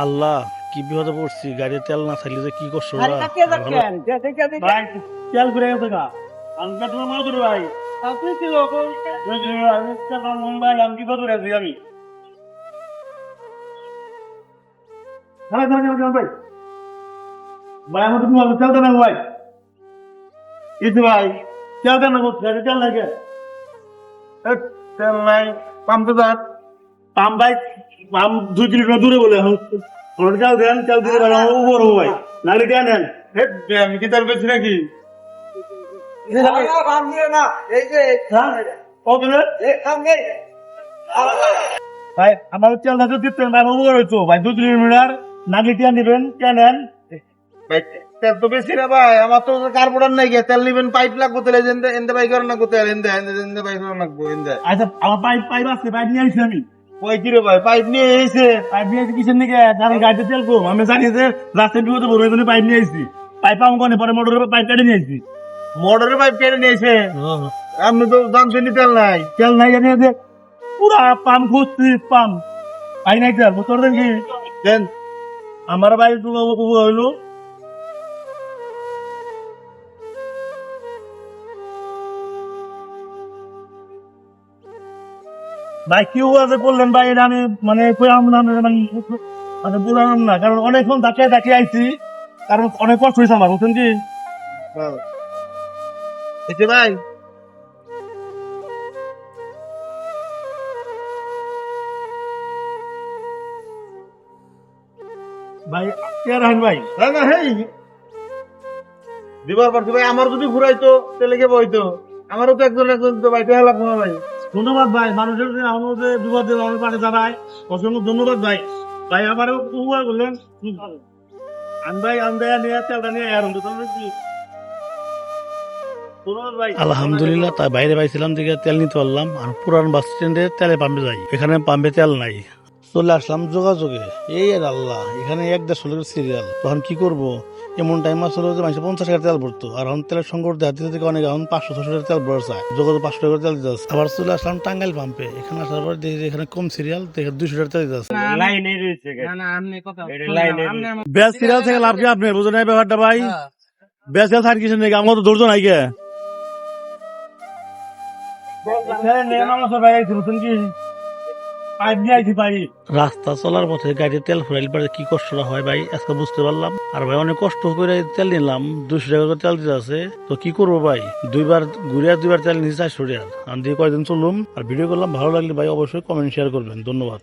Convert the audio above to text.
আল্লাহ, কি বিপদে পড়ছি! গাড়িতে তেল না থাকলে যে কি করছো আরে ওরা? কাকে যাচ্ছেন ভাই তেল ঘুরে গেছে গা আমি তোমার মা ধরে ভাই আপনি ছিল আমি মুম্বাই আমি কি ধরে আছি আমি ভাই ভাই ভাই আমার তুমি তেল দেন ভাই ইতি ভাই তেল দেন করছে তেল লাগে তেল নাই পাম্প তো যান পাম্প ভাই পাম্প 2 কিলোমিটার দূরে বলে তেল দিতে পারো উপর ভাই নাহলে কেন নেন আমি কি তেল পেয়েছি নাকি ভাই আমার তেল ধাতে দিতেন ভাই উপর হইতো ভাই 2 কিলোমিটার নাগলি টিয়া নিবেন কে নেন ভাই তেল তো বেশি না ভাই আমার তো কার্বোরেটর নাই গে তেল নিবেন পাইপ লাগবো তেল এনদে বাইক করার লাগবো তেল এনদে বাইক করার লাগবো এনদে আচ্ছা আমার পাইপ আছে পাইপ নিয়ে আইছি আমি কই কি রে ভাই পাইপ নিয়ে এসে পাইপ নিয়ে আইছি কিসের নিকে কারণ গাড়িতে তেল কম আমি জানি যে রাস্তায় বিপদে পড়বো এই জন্য পাইপ নিয়ে আইছি পাইপ আমার কোনে পরে মোটরের পাইপ কেটে নিয়ে আইছি মোটরের পাইপ কেটে নিয়ে এসে আপনি তো জানতেনই তেল নাই তেল নাই জানি যে পুরা পাম্প খুঁজছি পাম্প পাই নাই তেল বুঝতে পারছেন কি দেন আমার ভাই হইলো ভাই কি আছে বললেন ভাই এটা আমি মানে মানে বললাম না কারণ অনেকক্ষণ ডাকে আইছি কারণ অনেক কষ্ট হয়েছে আমার বুঝছেন কি এসে ভাই ভাই কে রাখেন ভাই না না হেই দিবার পারছি ভাই আমার যদি ঘুরাইতো তেলে কে বইতো আমারও তো একজন তো ভাই টেহা লাগবো না ভাই ধন্যবাদ ভাই মানুষের যে আমাদের বিপদে আমার পাশে দাঁড়ায় অসংখ্য ধন্যবাদ ভাই ভাই আমারও উপকার করলেন আমি ভাই আমদায়া নিয়ে তেলটা নিয়ে আর কি ধন্যবাদ ভাই আলহামদুলিল্লাহ, তাই বাইরে পাইছিলাম দিকে তেল নিতে পারলাম। আর পুরান বাস স্ট্যান্ডে তেলে পাম্পে যাই, এখানে পাম্পে তেল নাই। চলে আসলাম যোগাযোগে। এই আর আল্লাহ, এখানে 1-150 লোকের সিরিয়াল। তখন কি করব? এমন টাইম আসলে যে মানুষ 50 টাকা তেল ভরতো, আর এখন তেলের সংকট দেখা দিতে থেকে অনেক এখন 500-600 টাকা তেল ভরা যায়। যোগাযোগ 500 টাকা তেল দিতে আছে। আবার চলে আসলাম টাঙ্গাইল পাম্পে। এখানে আসার পর দেখি যে এখানে কম সিরিয়াল, দেখে 200 টাকা তেল দিতে আছে। লাইনে রয়েছে ব্যাস সিরিয়াল থেকে লাভ কি? আপনি বুঝে নাই ব্যাপারটা ভাই? ব্যাস সিরিয়াল থাকি কিছু নেই, আমার তো ধৈর্য নাই গে। রাস্তা চলার পথে গাড়িতে তেল ফুরাইলে পরে কি কষ্টটা হয় ভাই আজকে বুঝতে পারলাম। আর ভাই অনেক কষ্ট করে তেল নিলাম, 200 টাকা করে তেল দিতে আছে। তো কি করবো ভাই, 2বার ঘুরে 2বার তেল নিচে 400 টাকা। আমি দিয়ে কয়েকদিন চললাম আর ভিডিও করলাম। ভালো লাগলে ভাই অবশ্যই কমেন্ট শেয়ার করবেন। ধন্যবাদ।